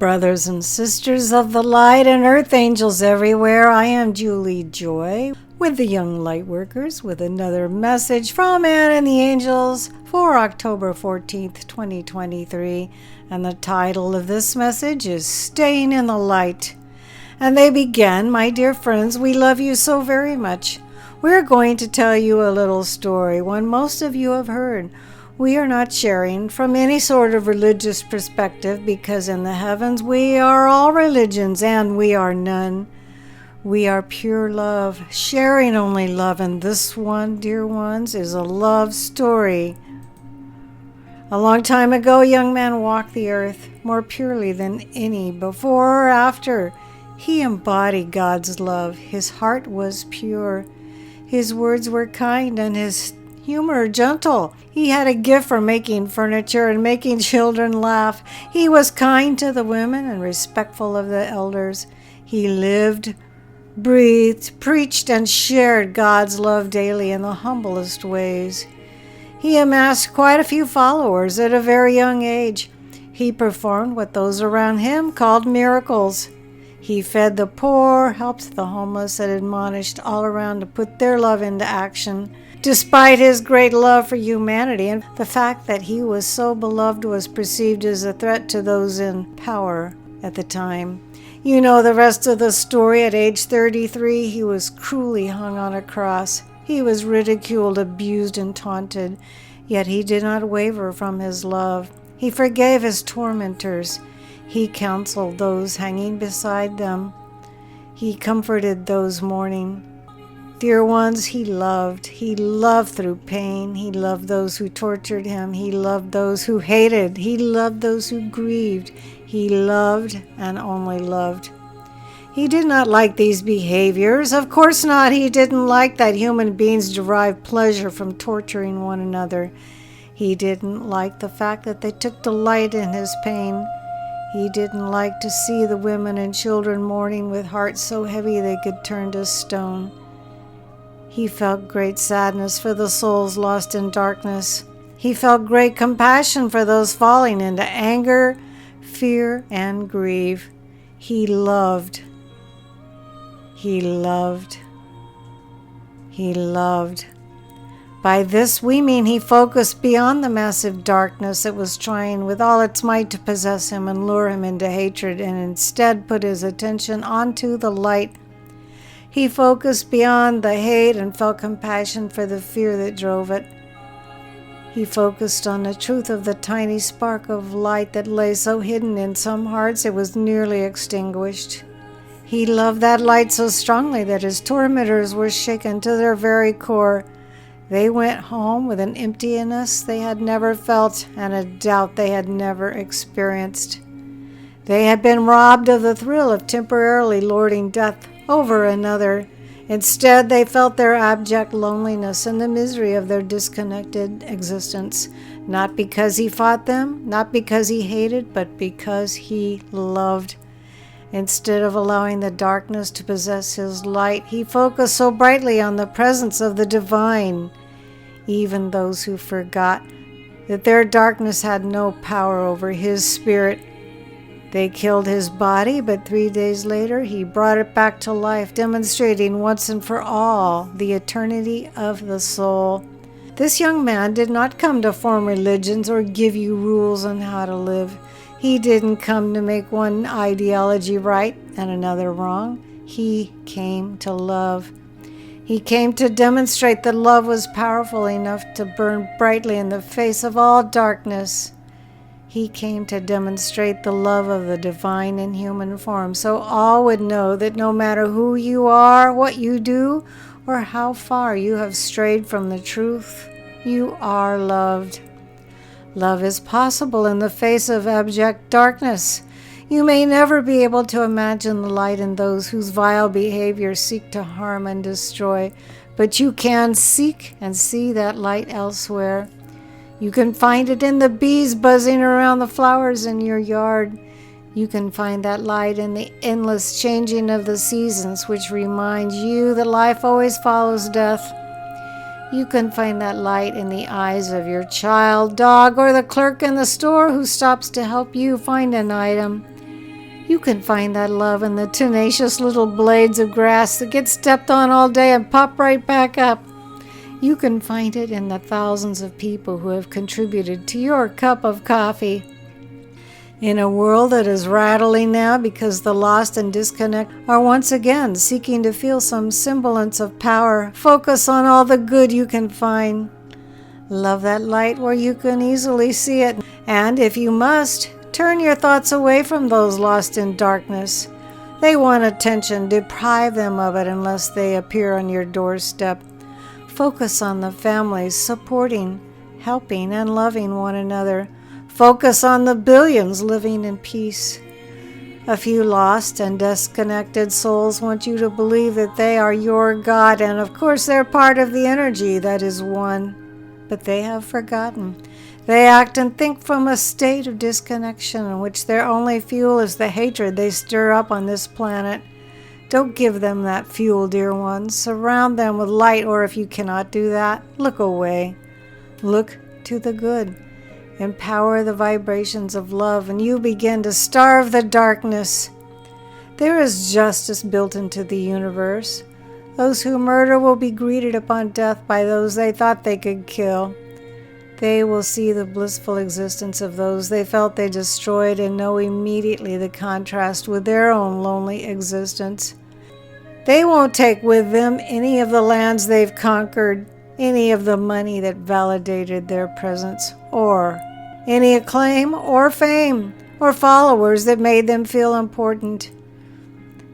Brothers and sisters of the light and earth angels everywhere, I am Julie Joy with the Young Lightworkers with another message from Anne and the Angels for October 14th, 2023. And the title of this message is Staying in the Light. And they begin, my dear friends, we love you so very much. We're going to tell you a little story, one most of you have heard. We are not sharing from any sort of religious perspective because in the heavens we are all religions and we are none. We are pure love, sharing only love, and this one, dear ones, is a love story. A long time ago, a young man walked the earth more purely than any before or after. He embodied God's love. His heart was pure. His words were kind and his humor gentle. He had a gift for making furniture and making children laugh. He was kind to the women and respectful of the elders. He lived, breathed, preached, and shared God's love daily in the humblest ways. He amassed quite a few followers at a very young age. He performed what those around him called miracles. He fed the poor, helped the homeless, and admonished all around to put their love into action. Despite his great love for humanity, and the fact that he was so beloved was perceived as a threat to those in power at the time. You know the rest of the story. At age 33, he was cruelly hung on a cross. He was ridiculed, abused, and taunted, yet he did not waver from his love. He forgave his tormentors. He counseled those hanging beside them. He comforted those mourning. Dear ones, he loved. He loved through pain. He loved those who tortured him. He loved those who hated. He loved those who grieved. He loved and only loved. He did not like these behaviors. Of course not. He didn't like that human beings derive pleasure from torturing one another. He didn't like the fact that they took delight in his pain. He didn't like to see the women and children mourning with hearts so heavy they could turn to stone. He felt great sadness for the souls lost in darkness. He felt great compassion for those falling into anger, fear, and grief. He loved. He loved. He loved. By this we mean he focused beyond the massive darkness that was trying with all its might to possess him and lure him into hatred, and instead put his attention onto the light. He focused beyond the hate and felt compassion for the fear that drove it. He focused on the truth of the tiny spark of light that lay so hidden in some hearts it was nearly extinguished. He loved that light so strongly that his tormentors were shaken to their very core. They went home with an emptiness they had never felt and a doubt they had never experienced. They had been robbed of the thrill of temporarily lording death over another. Instead, they felt their abject loneliness and the misery of their disconnected existence, not because he fought them, not because he hated, but because he loved. Instead of allowing the darkness to possess his light, he focused so brightly on the presence of the divine. Even those who forgot that their darkness had no power over his spirit. They killed his body, but 3 days later he brought it back to life, demonstrating once and for all the eternity of the soul. This young man did not come to form religions or give you rules on how to live. He didn't come to make one ideology right and another wrong. He came to love. He came to demonstrate that love was powerful enough to burn brightly in the face of all darkness. He came to demonstrate the love of the divine in human form, so all would know that no matter who you are, what you do, or how far you have strayed from the truth, you are loved. Love is possible in the face of abject darkness. You may never be able to imagine the light in those whose vile behaviors seek to harm and destroy, but you can seek and see that light elsewhere. You can find it in the bees buzzing around the flowers in your yard. You can find that light in the endless changing of the seasons, which reminds you that life always follows death. You can find that light in the eyes of your child, dog, or the clerk in the store who stops to help you find an item. You can find that love in the tenacious little blades of grass that get stepped on all day and pop right back up. You can find it in the thousands of people who have contributed to your cup of coffee. In a world that is rattling now because the lost and disconnect are once again seeking to feel some semblance of power, focus on all the good you can find. Love that light where you can easily see it, and if you must, turn your thoughts away from those lost in darkness. They want attention. Deprive them of it unless they appear on your doorstep. Focus on the families supporting, helping, and loving one another. Focus on the billions living in peace. A few lost and disconnected souls want you to believe that they are your God, and of course they're part of the energy that is one. But they have forgotten. They act and think from a state of disconnection in which their only fuel is the hatred they stir up on this planet. Don't give them that fuel, dear ones. Surround them with light, or if you cannot do that, look away. Look to the good. Empower the vibrations of love, and you begin to starve the darkness. There is justice built into the universe. Those who murder will be greeted upon death by those they thought they could kill. They will see the blissful existence of those they felt they destroyed and know immediately the contrast with their own lonely existence. They won't take with them any of the lands they've conquered, any of the money that validated their presence, or any acclaim or fame or followers that made them feel important.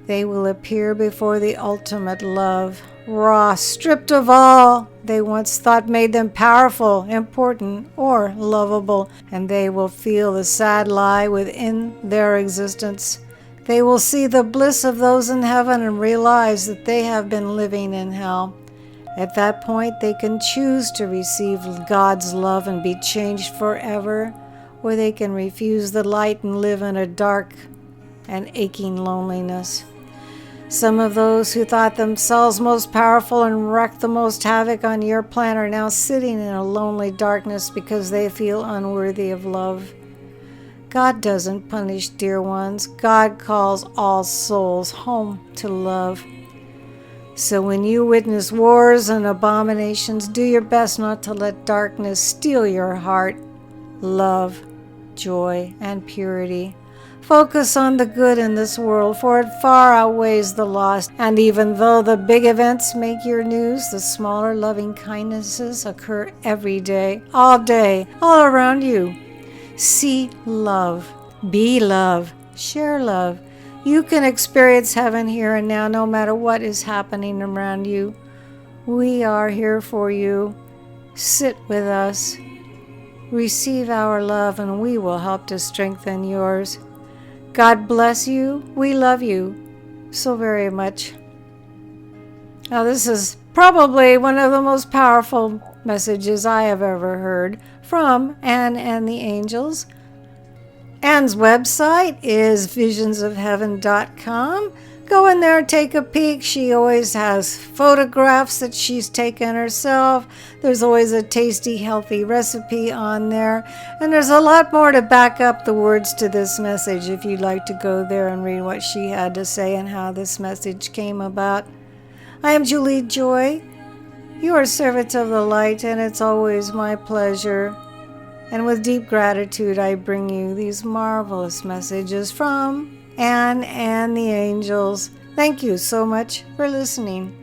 They will appear before the ultimate love, raw, stripped of all they once thought made them powerful, important, or lovable, and they will feel the sad lie within their existence. They will see the bliss of those in heaven and realize that they have been living in hell. At that point, they can choose to receive God's love and be changed forever, or they can refuse the light and live in a dark and aching loneliness. Some of those who thought themselves most powerful and wreaked the most havoc on your planet are now sitting in a lonely darkness because they feel unworthy of love. God doesn't punish, dear ones. God calls all souls home to love. So when you witness wars and abominations, do your best not to let darkness steal your heart. Love, joy, and purity. Focus on the good in this world, for it far outweighs the loss. And even though the big events make your news, the smaller loving kindnesses occur every day, all around you. See love, be love, share love. You can experience heaven here and now, no matter what is happening around you. We are here for you. Sit with us. Receive our love, and we will help to strengthen yours. God bless you. We love you so very much. Now, this is probably one of the most powerful messages I have ever heard from Anne and the Angels. Anne's website is visionsofheaven.com. Go in there and take a peek. She always has photographs that she's taken herself. There's always a tasty, healthy recipe on there. And there's a lot more to back up the words to this message if you'd like to go there and read what she had to say and how this message came about. I am Julie Joy, your servant of the light, and it's always my pleasure. And with deep gratitude, I bring you these marvelous messages from Anne and the Angels. Thank you so much for listening.